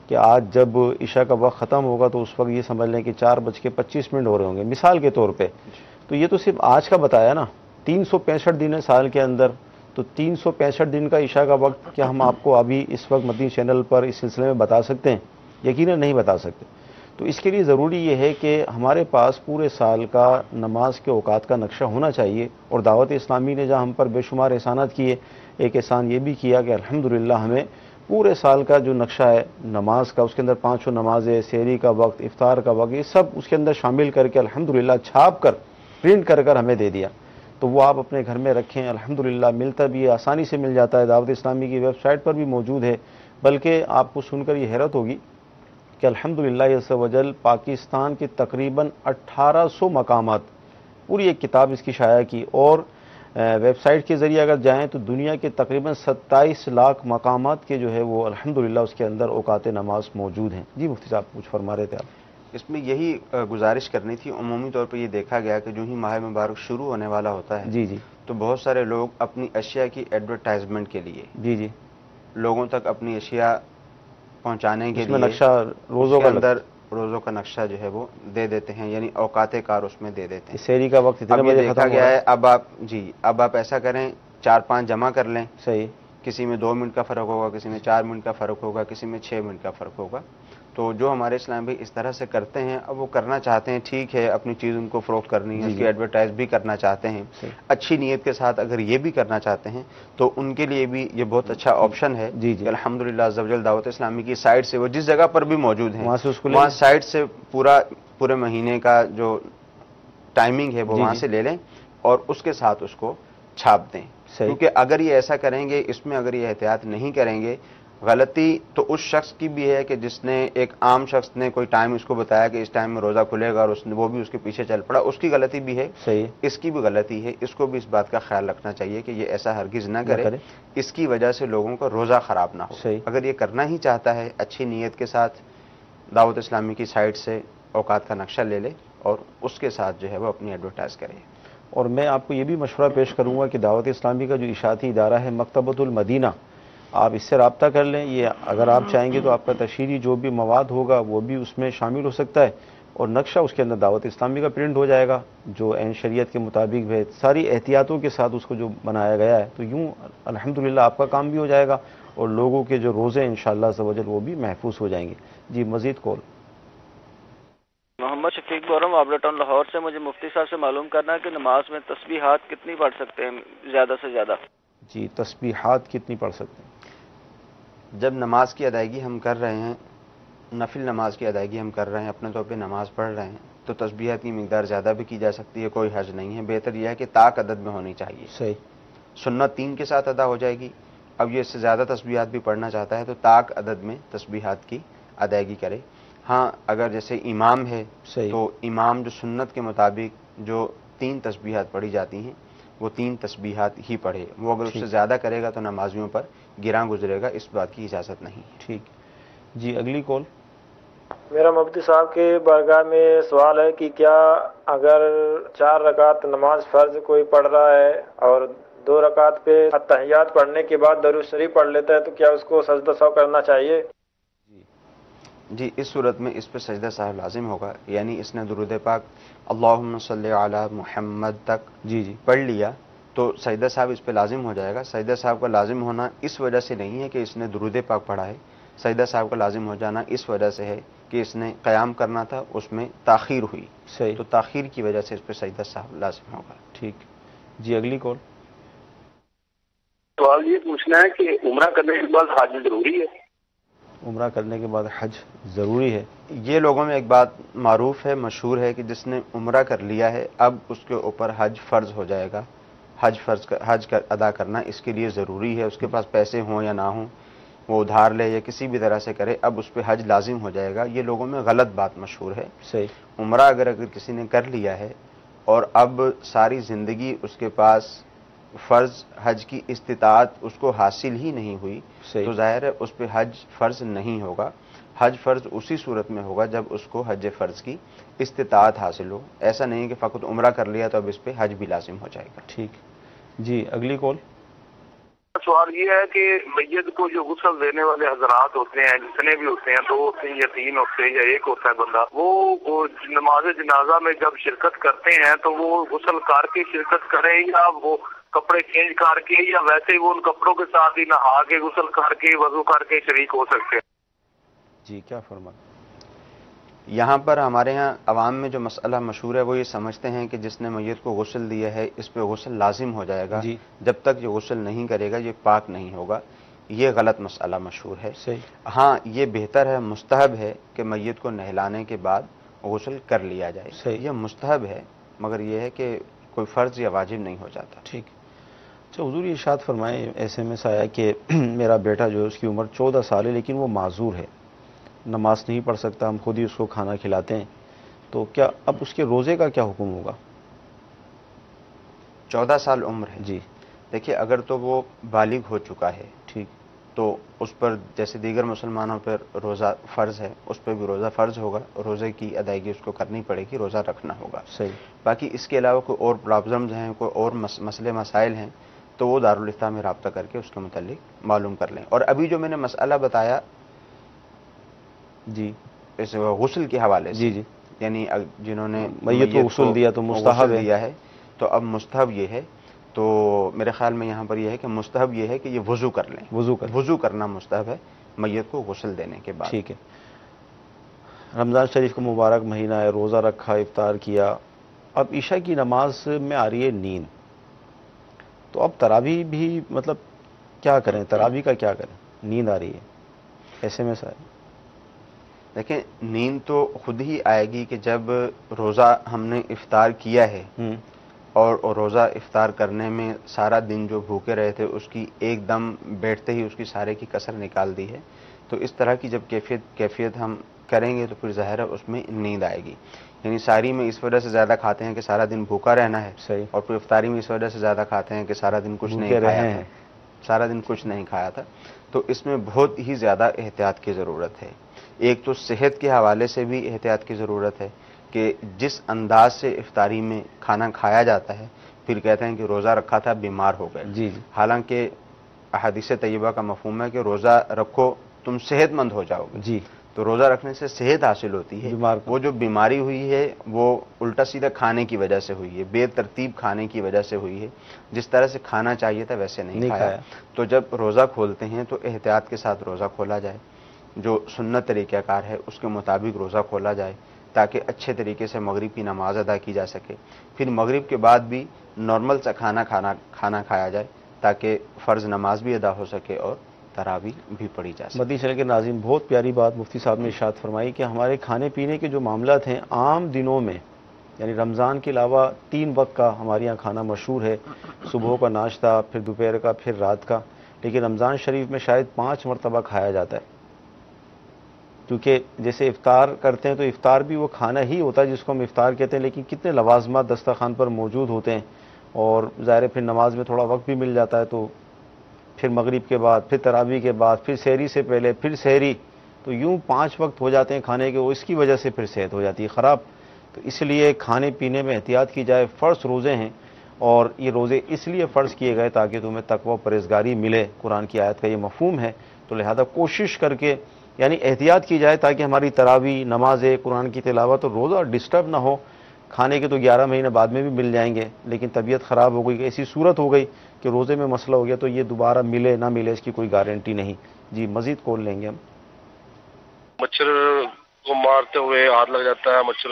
کہ آج جب عشاء کا وقت ختم ہوگا تو اس وقت یہ سمجھ لیں کہ 4:25 ہو رہے ہوں گے مثال کے طور پہ. تو یہ تو صرف آج کا بتایا نا، 365 دن ہے سال کے اندر، تو 365 دن کا عشاء کا وقت کیا ہم آپ کو ابھی اس وقت مدنی چینل پر اس سلسلے میں بتا سکتے ہیں؟ یقیناً نہیں بتا سکتے. تو اس کے لیے ضروری یہ ہے کہ ہمارے پاس پورے سال کا نماز کے اوقات کا نقشہ ہونا چاہیے. اور دعوت اسلامی نے جہاں ہم پر بے شمار احسانات کیے، ایک احسان یہ بھی کیا کہ الحمدللہ ہمیں پورے سال کا جو نقشہ ہے نماز کا، اس کے اندر 5 نمازیں، سحری کا وقت، افطار کا وقت، یہ سب اس کے اندر شامل کر کے الحمدللہ چھاپ کر پرنٹ کر ہمیں دے دیا. تو وہ آپ اپنے گھر میں رکھیں. الحمدللہ ملتا بھی ہے، آسانی سے مل جاتا ہے، دعوت اسلامی کی ویب سائٹ پر بھی موجود ہے. بلکہ آپ کو سن کر یہ حیرت ہوگی کہ الحمدللہ عز و جل پاکستان کے تقریباً 1800 مقامات، پوری ایک کتاب اس کی شائع کی، اور ویب سائٹ کے ذریعے اگر جائیں تو دنیا کے تقریباً 27 لاکھ مقامات کے جو ہے وہ الحمدللہ اس کے اندر اوقات نماز موجود ہیں. جی مفتی صاحب کچھ فرما رہے تھے آپ. اس میں یہی گزارش کرنی تھی. عمومی طور پہ یہ دیکھا گیا کہ جو ہی ماہ مبارک شروع ہونے والا ہوتا ہے جی تو بہت سارے لوگ اپنی اشیاء کی ایڈورٹائزمنٹ کے لیے لوگوں تک اپنی اشیاء پہنچانے کے لیے نقشہ روزوں کا نقشہ جو ہے وہ دے دیتے ہیں، یعنی اوقات کار اس میں دے دیتے ہیں. سحری کا وقت اتنے بجے دیکھا گیا ہے. اب آپ ایسا کریں 4-5 جمع کر لیں. صحیح. کسی میں 2 منٹ کا فرق ہوگا، کسی میں 4 منٹ کا فرق ہوگا، کسی میں 6 منٹ کا فرق ہوگا. تو جو ہمارے اسلام بھائی اس طرح سے کرتے ہیں، اب وہ کرنا چاہتے ہیں، ٹھیک ہے، اپنی چیز ان کو فروخت کرنی ہے، اس کی ایڈورٹائز بھی کرنا چاہتے ہیں، اچھی نیت کے ساتھ اگر یہ بھی کرنا چاہتے ہیں تو ان کے لیے بھی یہ بہت اچھا آپشن ہے. الحمدللہ عز و جل دعوت اسلامی کی سائٹ سے وہ جس جگہ پر بھی موجود ہیں وہاں سائٹ سے پورے مہینے کا جو ٹائمنگ ہے وہ وہاں سے لے لیں اور اس کے ساتھ اس کو چھاپ دیں. کیونکہ اگر یہ ایسا کریں گے، اس میں اگر یہ احتیاط نہیں کریں گے، غلطی تو اس شخص کی بھی ہے کہ جس نے ایک عام شخص نے کوئی ٹائم اس کو بتایا کہ اس ٹائم میں روزہ کھلے گا اور وہ بھی اس کے پیچھے چل پڑا، اس کی غلطی بھی ہے. اس کی بھی غلطی ہے. اس کو بھی اس بات کا خیال رکھنا چاہیے کہ یہ ایسا ہرگز نہ کرے، اس کی وجہ سے لوگوں کا روزہ خراب نہ ہو. اگر یہ کرنا ہی چاہتا ہے اچھی نیت کے ساتھ دعوت اسلامی کی سائٹ سے اوقات کا نقشہ لے لے اور اس کے ساتھ جو ہے وہ اپنی ایڈورٹائز کرے. اور میں آپ کو یہ بھی مشورہ پیش کروں گا کہ دعوت اسلامی کا جو اشاعتی ادارہ ہے مکتبۃ المدینہ، آپ اس سے رابطہ کر لیں. یہ اگر آپ چاہیں گے تو آپ کا تشہیری جو بھی مواد ہوگا وہ بھی اس میں شامل ہو سکتا ہے، اور نقشہ اس کے اندر دعوت اسلامی کا پرنٹ ہو جائے گا جو عین شریعت کے مطابق ہے، ساری احتیاطوں کے ساتھ اس کو جو بنایا گیا ہے. تو یوں الحمدللہ آپ کا کام بھی ہو جائے گا اور لوگوں کے جو روزے انشاءاللہ عز و جل وہ بھی محفوظ ہو جائیں گے. جی مزید کال. محمد شفیق بول رہا ہوں آبلا ٹاؤن لاہور سے. مجھے مفتی صاحب سے معلوم کرنا ہے کہ نماز میں تسبیحات کتنی پڑھ سکتے ہیں زیادہ سے زیادہ؟ جی تسبیحات کتنی پڑھ سکتے ہیں؟ جب نماز کی ادائیگی ہم کر رہے ہیں، نفل نماز کی ادائیگی ہم کر رہے ہیں، اپنے طور پہ نماز پڑھ رہے ہیں، تو تسبیحات کی مقدار زیادہ بھی کی جا سکتی ہے، کوئی حرج نہیں ہے. بہتر یہ ہے کہ طاق عدد میں ہونی چاہیے. صحیح. سنت 3 کے ساتھ ادا ہو جائے گی. اب یہ اس سے زیادہ تسبیحات بھی پڑھنا چاہتا ہے تو طاق عدد میں تسبیحات کی ادائیگی کرے. ہاں اگر جیسے امام ہے تو امام جو سنت کے مطابق جو 3 تسبیحات پڑھی جاتی ہیں وہ 3 تسبیحات ہی پڑھے. وہ اگر اس سے زیادہ کرے گا تو نمازیوں پر گراں گزرے گا، اس بات کی اجازت نہیں. ٹھیک. جی اگلی کال. میرا مفتی صاحب کے بارگاہ میں سوال ہے کہ کیا اگر 4 رکعت نماز فرض کوئی پڑھ رہا ہے اور 2 رکعت پہ اتحیات پڑھنے کے بعد درود شریف پڑھ لیتا ہے تو کیا اس کو سجدہ سہو کرنا چاہیے؟ جی، اس صورت میں اس پہ سجدہ سہو لازم ہوگا، یعنی اس نے درود پاک اللہم صلی علی محمد تک پڑھ لیا تو سجدہ صاحب اس پہ لازم ہو جائے گا۔ سجدہ صاحب کا لازم ہونا اس وجہ سے نہیں ہے کہ اس نے درود پاک پڑھا ہے، سجدہ صاحب کا لازم ہو جانا اس وجہ سے ہے کہ اس نے قیام کرنا تھا، اس میں تاخیر ہوئی، صحیح، تو تاخیر کی وجہ سے اس پہ سجدہ صاحب لازم ہوگا۔ ٹھیک جی، اگلی کال۔ سوال یہ پوچھنا ہے کہ عمرہ کرنے کے بعد حج ضروری ہے؟ عمرہ کرنے کے بعد حج ضروری ہے؟ یہ لوگوں میں ایک بات معروف ہے، مشہور ہے کہ جس نے عمرہ کر لیا ہے اب اس کے اوپر حج فرض ہو جائے گا، حج ادا کرنا اس کے لیے ضروری ہے، اس کے پاس پیسے ہوں یا نہ ہوں، وہ ادھار لے یا کسی بھی طرح سے کرے، اب اس پہ حج لازم ہو جائے گا۔ یہ لوگوں میں غلط بات مشہور ہے۔ صحیح، عمرہ اگر کسی نے کر لیا ہے اور اب ساری زندگی اس کے پاس فرض حج کی استطاعت اس کو حاصل ہی نہیں ہوئی تو ظاہر ہے اس پہ حج فرض نہیں ہوگا۔ حج فرض اسی صورت میں ہوگا جب اس کو حج فرض کی استطاعت حاصل ہو، ایسا نہیں کہ فقط عمرہ کر لیا تو اب اس پہ حج بھی لازم ہو جائے گا۔ ٹھیک جی، اگلی کال۔ سوال یہ ہے کہ میت کو جو غسل دینے والے حضرات ہوتے ہیں، جتنے بھی ہوتے ہیں، 2 ہوتے ہیں یا 3 ہوتے ہیں یا 1 ہوتا ہے بندہ، وہ نماز جنازہ میں جب شرکت کرتے ہیں تو وہ غسل کر کے شرکت کریں یا وہ کپڑے چینج کر کے یا ویسے ہی وہ ان کپڑوں کے ساتھ ہی نہا کے غسل کر کے وضو کر کے شریک ہو سکتے ہیں؟ جی، کیا فرما؟ یہاں پر ہمارے ہاں عوام میں جو مسئلہ مشہور ہے وہ یہ سمجھتے ہیں کہ جس نے میت کو غسل دیا ہے اس پہ غسل لازم ہو جائے گا، جب تک یہ غسل نہیں کرے گا یہ پاک نہیں ہوگا۔ یہ غلط مسئلہ مشہور ہے۔ ہاں، یہ بہتر ہے، مستحب ہے کہ میت کو نہلانے کے بعد غسل کر لیا جائے، یہ مستحب ہے، مگر یہ ہے کہ کوئی فرض یا واجب نہیں ہو جاتا۔ ٹھیک، اچھا حضور ارشاد فرمائے، ایسے میں سے آیا کہ میرا بیٹا جو ہے اس کی عمر 14 سال ہے لیکن وہ معذور ہے، نماز نہیں پڑھ سکتا، ہم خود ہی اس کو کھانا کھلاتے ہیں، تو کیا اب اس کے روزے کا کیا حکم ہوگا؟ 14 سال عمر ہے جی، دیکھیے اگر تو وہ بالغ ہو چکا ہے ٹھیک، تو اس پر جیسے دیگر مسلمانوں پر روزہ فرض ہے اس پہ بھی روزہ فرض ہوگا، روزے کی ادائیگی اس کو کرنی پڑے گی، روزہ رکھنا ہوگا۔ صحیح۔ باقی اس کے علاوہ کوئی اور پرابلمز ہیں، کوئی اور مسئلے مسائل ہیں تو وہ دارالافتاء میں رابطہ کر کے اس کے متعلق معلوم کر لیں۔ اور ابھی جو میں نے مسئلہ بتایا جی اس غسل کے حوالے سے، جی یعنی جنہوں نے میت کو غسل دیا تو مستحب ہے، تو اب مستحب یہ ہے، تو میرے خیال میں یہاں پر یہ ہے کہ مستحب یہ ہے کہ یہ وضو کر لیں، وضو کرنا مستحب ہے میت کو غسل دینے کے بعد۔ ٹھیک ہے، رمضان شریف کا مبارک مہینہ ہے، روزہ رکھا، افطار کیا، اب عشاء کی نماز میں آ رہی ہے نیند، تو اب تراویح بھی مطلب کیا کریں، تراویح کا کیا کریں، نیند آ رہی ہے، ایسے میں سر دیکھیں نیند تو خود ہی آئے گی کہ جب روزہ ہم نے افطار کیا ہے اور روزہ افطار کرنے میں سارا دن جو بھوکے رہے تھے اس کی ایک دم بیٹھتے ہی اس کی سارے کی کسر نکال دی ہے، تو اس طرح کی جب کیفیت ہم کریں گے تو پھر ظاہر ہے اس میں نیند آئے گی۔ یعنی ساری میں اس وجہ سے زیادہ کھاتے ہیں کہ سارا دن بھوکا رہنا ہے، اور پھر افطاری میں اس وجہ سے زیادہ کھاتے ہیں کہ سارا دن کچھ نہیں کھایا تھا، سارا دن کچھ نہیں کھایا تھا، تو اس میں بہت ہی زیادہ احتیاط کی ضرورت ہے۔ ایک تو صحت کے حوالے سے بھی احتیاط کی ضرورت ہے کہ جس انداز سے افطاری میں کھانا کھایا جاتا ہے پھر کہتے ہیں کہ روزہ رکھا تھا بیمار ہو گئے، جی حالانکہ احادیث طیبہ کا مفہوم ہے کہ روزہ رکھو تم صحت مند ہو جاؤ گے، جی تو روزہ رکھنے سے صحت حاصل ہوتی ہے، وہ جو بیماری ہوئی ہے وہ الٹا سیدھا کھانے کی وجہ سے ہوئی ہے، بے ترتیب کھانے کی وجہ سے ہوئی ہے، جس طرح سے کھانا چاہیے تھا ویسے نہیں کھایا۔ تو جب روزہ کھولتے ہیں تو احتیاط کے ساتھ روزہ کھولا جائے، جو سنت طریقہ کار ہے اس کے مطابق روزہ کھولا جائے تاکہ اچھے طریقے سے مغرب کی نماز ادا کی جا سکے، پھر مغرب کے بعد بھی نارمل سا کھانا کھایا جائے تاکہ فرض نماز بھی ادا ہو سکے اور تراویح بھی پڑھی جا سکے۔ مدنی چینل کے ناظرین، بہت پیاری بات مفتی صاحب نے ارشاد فرمائی کہ ہمارے کھانے پینے کے جو معاملات ہیں عام دنوں میں، یعنی رمضان کے علاوہ 3 وقت کا ہمارے یہاں کھانا مشہور ہے، صبح کا ناشتہ، پھر دوپہر کا، پھر رات کا، لیکن رمضان شریف میں شاید 5 مرتبہ کھایا جاتا ہے، کیونکہ جیسے افطار کرتے ہیں تو افطار بھی وہ کھانا ہی ہوتا ہے جس کو ہم افطار کہتے ہیں، لیکن کتنے لوازمات دسترخوان پر موجود ہوتے ہیں، اور ظاہر پھر نماز میں تھوڑا وقت بھی مل جاتا ہے، تو پھر مغرب کے بعد، پھر تراویح کے بعد، پھر سحری سے پہلے، پھر سحری، تو یوں 5 وقت ہو جاتے ہیں کھانے کے، وہ اس کی وجہ سے پھر صحت ہو جاتی ہے خراب. تو اس لیے کھانے پینے میں احتیاط کی جائے. فرض روزے ہیں اور یہ روزے اس لیے فرض کیے گئے تاکہ تمہیں تقوی و پرہیزگاری ملے. قرآن کی آیت کا یہ مفہوم ہے. تو لہذا کوشش کر کے یعنی احتیاط کی جائے تاکہ ہماری تراویح، نمازیں، قرآن کی تلاوت اور روزہ ڈسٹرب نہ ہو. کھانے کے تو 11 مہینے بعد میں بھی مل جائیں گے، لیکن طبیعت خراب ہو گئی، ایسی صورت ہو گئی کہ روزے میں مسئلہ ہو گیا تو یہ دوبارہ ملے نہ ملے اس کی کوئی گارنٹی نہیں. جی مزید کال لیں گے ہم. مچھر کو مارتے ہوئے ہاتھ لگ جاتا ہے، مچھر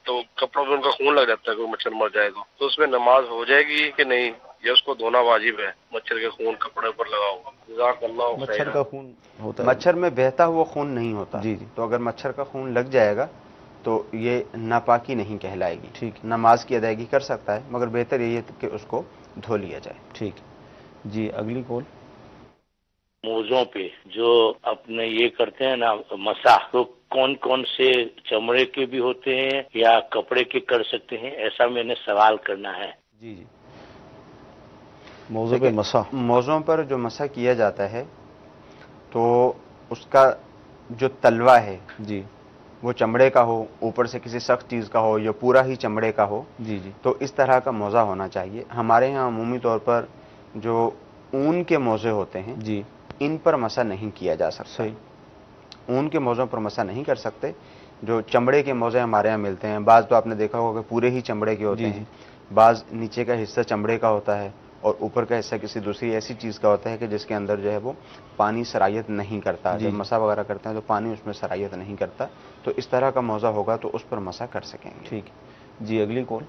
تو کپڑوں پہ ان کا خون لگ جاتا ہے، کوئی مچھر مر جائے تو اس میں نماز ہو جائے گی کہ نہیں، یا اس کو دھونا واجب ہے؟ مچھر کے خون کپڑے پر لگا ہوا. جزاک اللہ خیر. مچھر کا خون ہوتا ہے، مچھر میں بہتا ہوا خون نہیں ہوتا. جی تو اگر مچھر کا خون لگ جائے گا تو یہ ناپاکی نہیں کہلائے گی. ٹھیک، نماز کی ادائیگی کر سکتا ہے، مگر بہتر یہی ہے کہ اس کو دھو لیا جائے. ٹھیک. جی اگلی کال. موزوں پہ جو اپنے یہ کرتے ہیں نا مساح، تو کون کون سے چمڑے کے بھی ہوتے ہیں یا کپڑے کے کر سکتے ہیں؟ ایسا میں نے سوال کرنا ہے. جی جی موضوع پہ مسح، موزوں پر جو مسح کیا جاتا ہے تو اس کا جو تلوا ہے جی وہ چمڑے کا ہو، اوپر سے کسی سخت چیز کا ہو یا پورا ہی چمڑے کا ہو. جی جی تو اس طرح کا موزہ ہونا چاہیے. ہمارے ہاں عمومی طور پر جو اون کے موزے ہوتے ہیں جی ان پر مسح نہیں کیا جا سکتا. صحیح. اون کے موزوں پر مسح نہیں کر سکتے. جو چمڑے کے موزے ہمارے ہاں ملتے ہیں، بعض تو آپ نے دیکھا ہوگا کہ پورے ہی چمڑے کے ہوتے ہیں، بعض نیچے کا حصہ چمڑے کا ہوتا ہے اور اوپر کا حصہ کسی دوسری ایسی چیز کا ہوتا ہے کہ جس کے اندر جو ہے وہ پانی سرایت نہیں کرتا. جب مسح وغیرہ کرتے ہیں تو پانی اس میں سرایت نہیں کرتا. تو اس طرح کا موزہ ہوگا تو اس پر مسح کر سکیں گے. ٹھیک. جی اگلی کال.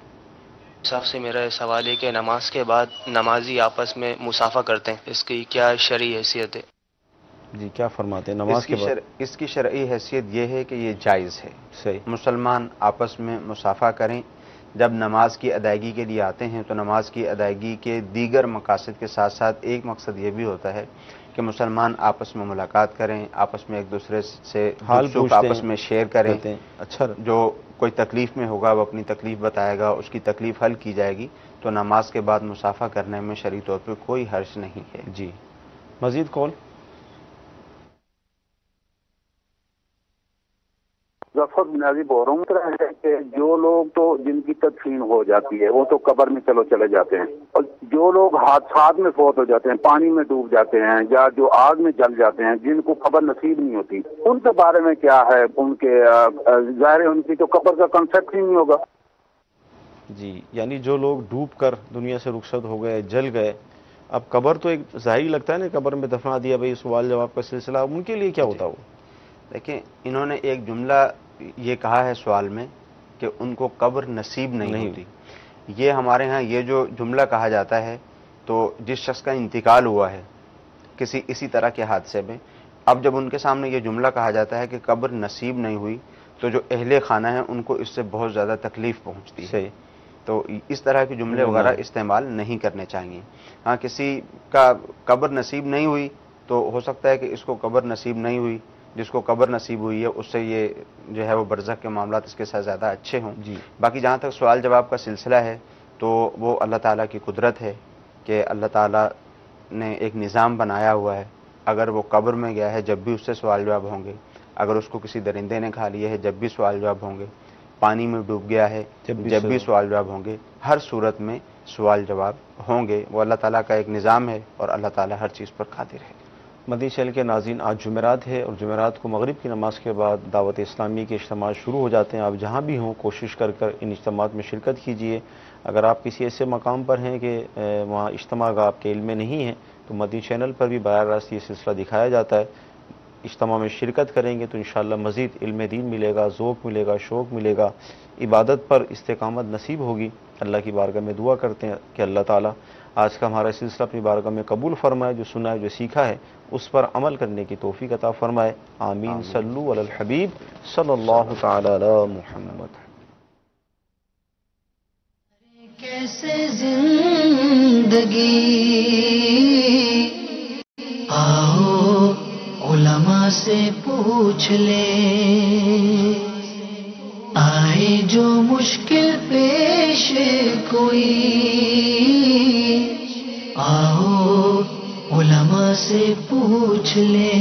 صاحب سے میرا سوال ہے کہ نماز کے بعد نمازی آپس میں مصافحہ کرتے ہیں، اس کی کیا شرعی حیثیت ہے؟ جی کیا فرماتے ہیں نماز کے بعد؟ اس کی شرعی حیثیت یہ ہے کہ یہ جائز ہے. صحیح. مسلمان آپس میں مصافحہ کریں. جب نماز کی ادائیگی کے لیے آتے ہیں تو نماز کی ادائیگی کے دیگر مقاصد کے ساتھ ساتھ ایک مقصد یہ بھی ہوتا ہے کہ مسلمان آپس میں ملاقات کریں، آپس میں ایک دوسرے سے حال آپس میں شیئر کریں. اچھا، جو کوئی تکلیف میں ہوگا وہ اپنی تکلیف بتائے گا، اس کی تکلیف حل کی جائے گی. تو نماز کے بعد مصافحہ کرنے میں شرعی طور پہ کوئی حرج نہیں ہے. جی مزید کال. ظفر بنیادی بول رہا ہوں کہ جو لوگ تو جن کی تدفین ہو جاتی ہے وہ تو قبر میں چلے جاتے ہیں، اور جو لوگ حادثات میں فوت ہو جاتے ہیں، پانی میں ڈوب جاتے ہیں یا جو آگ میں جل جاتے ہیں، جن کو قبر نصیب نہیں ہوتی، ان کے بارے میں کیا ہے؟ ان کے ظاہر ان کی تو قبر کا کنسیپٹ ہی نہیں ہوگا. جی یعنی جو لوگ ڈوب کر دنیا سے رخصت ہو گئے، جل گئے، اب قبر تو ایک ظاہری لگتا ہے نا، قبر میں دفنا دیا بھائی، سوال جواب کا سلسلہ، ان کے لیے کیا ہوتا وہ؟ دیکھیں انہوں نے ایک جملہ یہ کہا ہے سوال میں کہ ان کو قبر نصیب نہیں ہوتی. یہ ہمارے ہاں یہ جو جملہ کہا جاتا ہے تو جس شخص کا انتقال ہوا ہے کسی اسی طرح کے حادثے میں، اب جب ان کے سامنے یہ جملہ کہا جاتا ہے کہ قبر نصیب نہیں ہوئی تو جو اہل خانہ ہیں ان کو اس سے بہت زیادہ تکلیف پہنچتی ہے. تو اس طرح کے جملے وغیرہ استعمال نہیں کرنے چاہیے. ہاں کسی کا قبر نصیب نہیں ہوئی تو ہو سکتا ہے کہ اس کو قبر نصیب نہیں ہوئی، جس کو قبر نصیب ہوئی ہے اس سے یہ جو ہے وہ برزخ کے معاملات اس کے ساتھ زیادہ اچھے ہوں. باقی جہاں تک سوال جواب کا سلسلہ ہے تو وہ اللہ تعالیٰ کی قدرت ہے کہ اللہ تعالیٰ نے ایک نظام بنایا ہوا ہے. اگر وہ قبر میں گیا ہے جب بھی اس سے سوال جواب ہوں گے، اگر اس کو کسی درندے نے کھا لیا ہے جب بھی سوال جواب ہوں گے، پانی میں ڈوب گیا ہے جب بھی سوال جواب ہوں گے، ہر صورت میں سوال جواب ہوں گے. وہ اللہ تعالیٰ کا ایک نظام ہے اور اللہ تعالیٰ ہر چیز پر قادر ہے. مدنی چینل کے ناظرین، آج جمعرات ہے اور جمعرات کو مغرب کی نماز کے بعد دعوت اسلامی کے اجتماعات شروع ہو جاتے ہیں. آپ جہاں بھی ہوں کوشش کر ان اجتماعات میں شرکت کیجیے. اگر آپ کسی ایسے مقام پر ہیں کہ وہاں اجتماع کا آپ کے علم میں نہیں ہے تو مدنی چینل پر بھی براہ راست یہ سلسلہ دکھایا جاتا ہے. اجتماع میں شرکت کریں گے تو انشاءاللہ مزید علم دین ملے گا، ذوق ملے گا، شوق ملے گا، عبادت پر استقامت نصیب ہوگی. اللہ کی بارگاہ میں دعا کرتے ہیں کہ اللہ تعالیٰ آج کا ہمارا سلسلہ اپنی بارگاہ میں قبول فرمائے، جو سنا ہے جو سیکھا ہے اس پر عمل کرنے کی توفیق عطا فرمائے. آمین. صلو علی الحبیب صلی اللہ تعالی علی محمد. کیسے زندگی آؤ علماء سے پوچھ لے، آئے جو مشکل پیش کوئی، آؤ علماء سے پوچھ لے.